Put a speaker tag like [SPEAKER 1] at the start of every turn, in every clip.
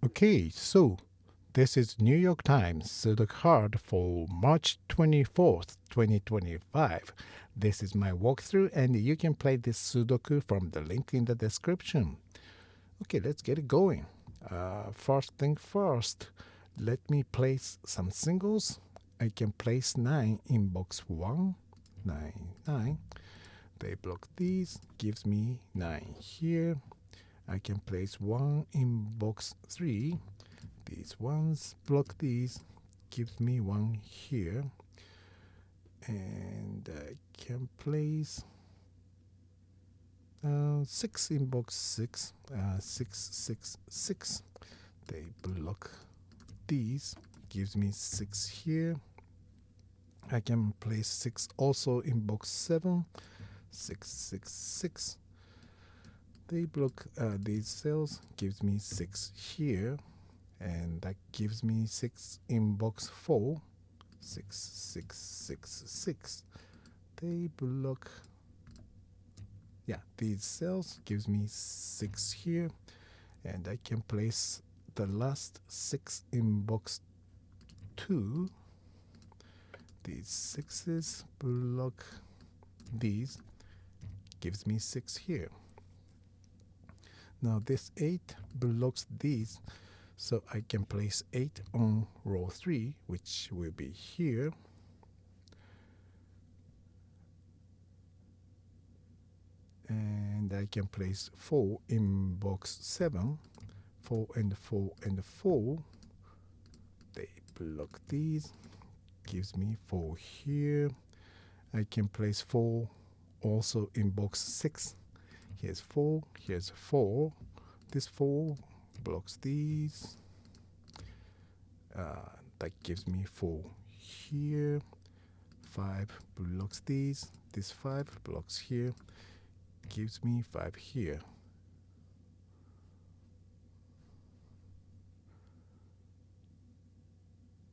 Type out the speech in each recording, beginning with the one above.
[SPEAKER 1] Okay, so this is New York Times Sudoku Hard for March 24th, 2025. This is my walkthrough, and you can play this Sudoku from the link in the description. Okay, let's get it going. First thing first, let me place some singles. I can place 9 in box 1, 9, 9. They block these, gives me 9 here. I can place 1 in box 3. These ones block these, gives me 1 here. And I can place 6 in box 6. 6, 6, 6. They block these, gives me 6 here. I can place 6 also in box 7. 6, 6, 6. They block these cells, gives me 6 here. And that gives me 6 in box 4. 6, 6, 6, 6. They block, these cells, gives me 6 here. And I can place the last 6 in box 2. These 6s block these, gives me 6 here. Now this 8 blocks these, so I can place 8 on row 3, which will be here. And I can place 4 in box 7. 4 and 4 and 4. They block these, gives me 4 here. I can place 4 also in box 6. Here's 4, here's 4. This 4 blocks these. That gives me 4 here. 5 blocks these. This 5 blocks here. Gives me 5 here.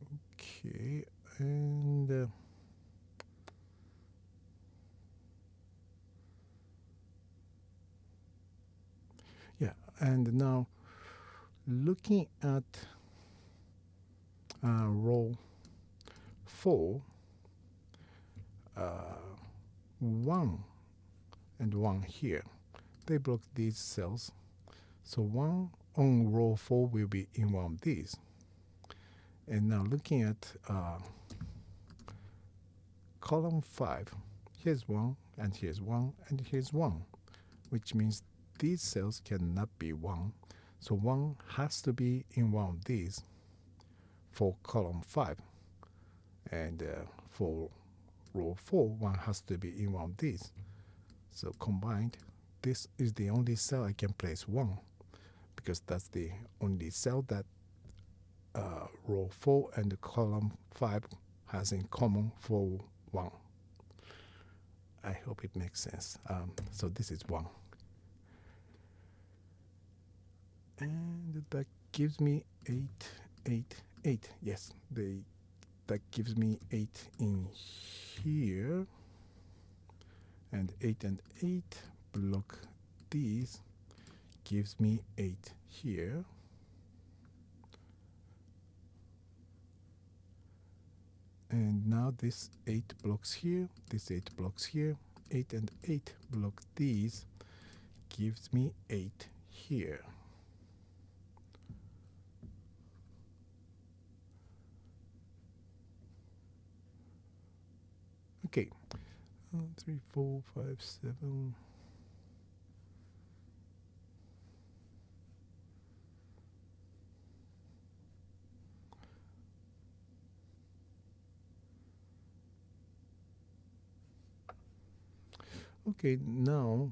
[SPEAKER 1] Okay, and and now looking at row 4, 1 and 1 here. They block these cells. So 1 on row 4 will be in one of these. And now looking at column 5, here's 1, and here's 1, and here's 1, which means these cells cannot be 1. So 1 has to be in one of these for column 5. And for row 4, 1 has to be in one of these. So combined, this is the only cell I can place 1, because that's the only cell that row 4 and column 5 has in common for 1. I hope it makes sense. So this is 1. And that gives me 8, 8, 8. Yes, that gives me 8 in here. And 8 and 8 block these, gives me 8 here. And now this 8 blocks here, this 8 blocks here. 8 and 8 block these, gives me 8 here. Okay, 3, 4, 5, 7. Okay, now,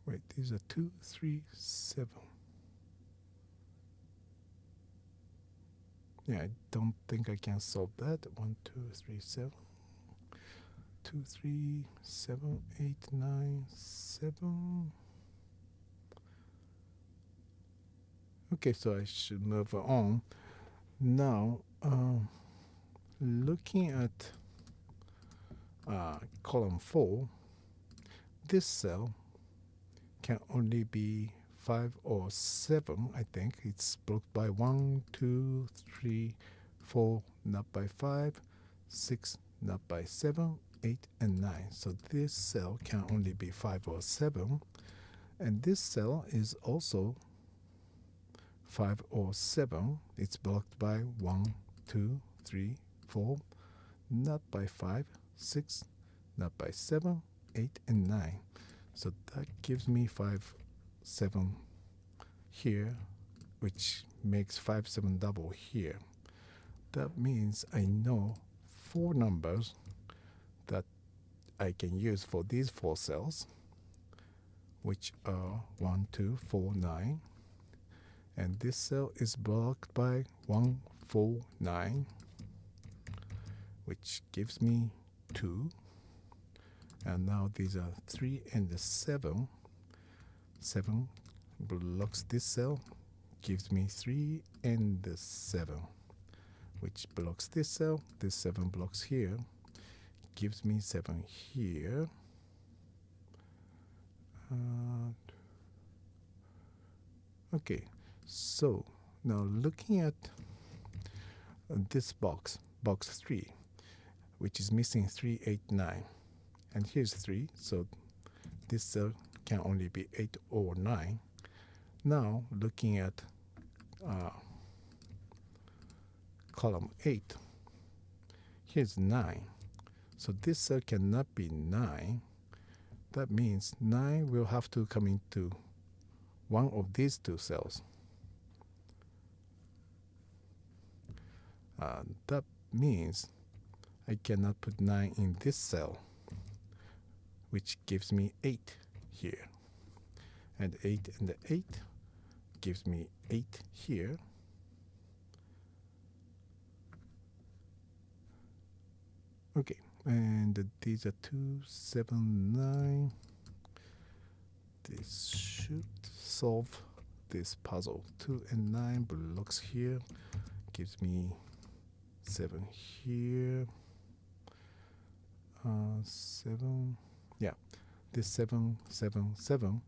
[SPEAKER 1] wait, these are 2, 3, 7. Yeah, I don't think I can solve that. 1, 2, 3, 7. 2, 3, 7, 8, 9, 7. Okay, so I should move on. Now, looking at column 4, this cell can only be 5 or 7, I think. It's blocked by 1, 2, 3, 4, not by 5, 6, not by 7, 8, and 9. So this cell can only be 5 or 7. And this cell is also 5 or 7. It's blocked by 1, 2, 3, 4, not by 5, 6, not by 7, 8, and 9. So that gives me 5, 7 here, which makes 5, 7 double here. That means I know 4 numbers that I can use for these 4 cells, which are 1, 2, 4, 9. And this cell is blocked by 1, 4, 9, which gives me 2. And now these are 3 and 7. 7 blocks this cell, gives me 3 and 7, which blocks this cell. This 7 blocks here, gives me 7 here. Okay, so now looking at this box 3, which is missing 3, 8, 9. And here's 3, so this cell can only be 8 or 9. Now looking at column 8, here's 9. So this cell cannot be 9. That means 9 will have to come into one of these 2 cells. That means I cannot put 9 in this cell, which gives me 8 here. And 8 and 8 gives me 8 here. Okay, and these are 2, 7, 9. This should solve this puzzle. 2 and 9 blocks here, gives me 7 here. 7, yeah, this 7, 7, 7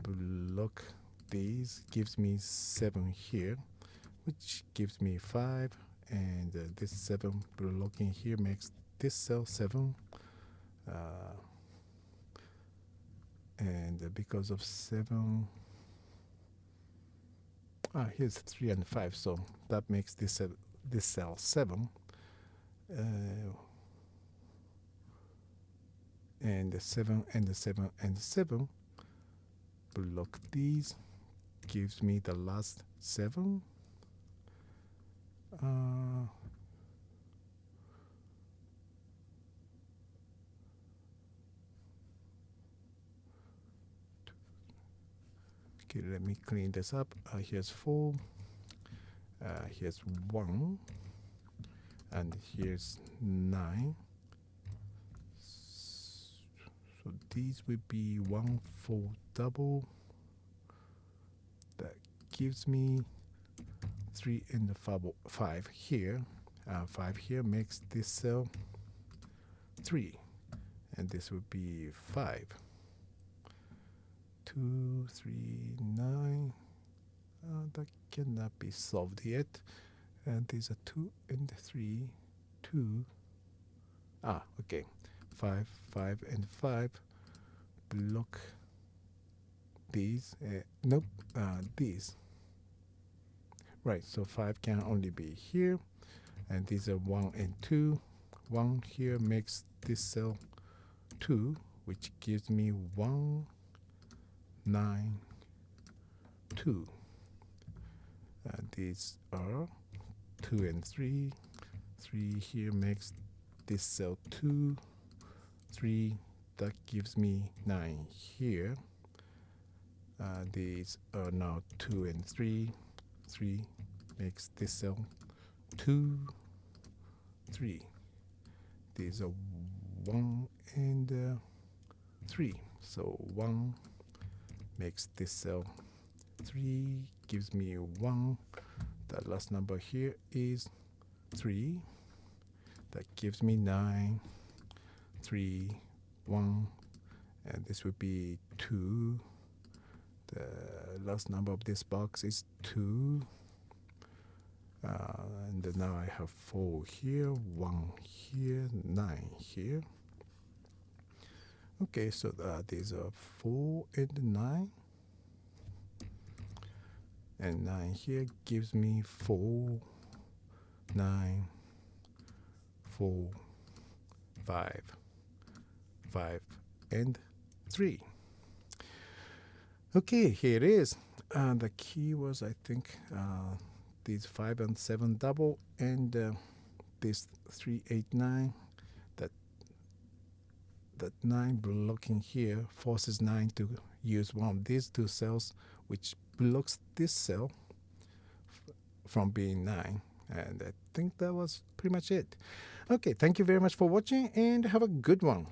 [SPEAKER 1] block these, gives me 7 here, which gives me 5, and this 7 blocking here makes this cell 7, and because of 7, here's 3 and 5, so that makes this cell 7. And the 7 and the 7 and the 7 block these, gives me the last 7. Okay, let me clean this up. Here's 4, here's 1, and here's 9. So these would be 1, 4 double. That gives me 3 and 5 here. 5 here makes this cell 3, and this would be 5. 2, 3, 9. That cannot be solved yet. And these are 2 and 3, 2. Okay. 5, 5, and 5 block these. Nope, these. Right, so 5 can only be here, and these are 1 and 2. 1 here makes this cell 2, which gives me 1, 9, 2. These are 2 and 3. 3 here makes this cell 2, 3. That gives me 9 here. These are now 2 and 3. 3 makes this cell 2, 3. These are 1 and 3. So 1 makes this cell 3, gives me 1. The last number here is 3. That gives me 9, 3, 1, and this would be 2. The last number of this box is 2. And now I have 4 here, 1 here, 9 here. Okay, so these are 4 and 9. And 9 here gives me 4, 9, 4, 5, 5, and 3. Okay, here it is. The key was, I think, these 5 and 7 double, and this 3, 8, 9. That 9 blocking here forces 9 to use one of these 2 cells, which blocks this cell from being 9. And I think that was pretty much it. Okay, thank you very much for watching, and have a good one.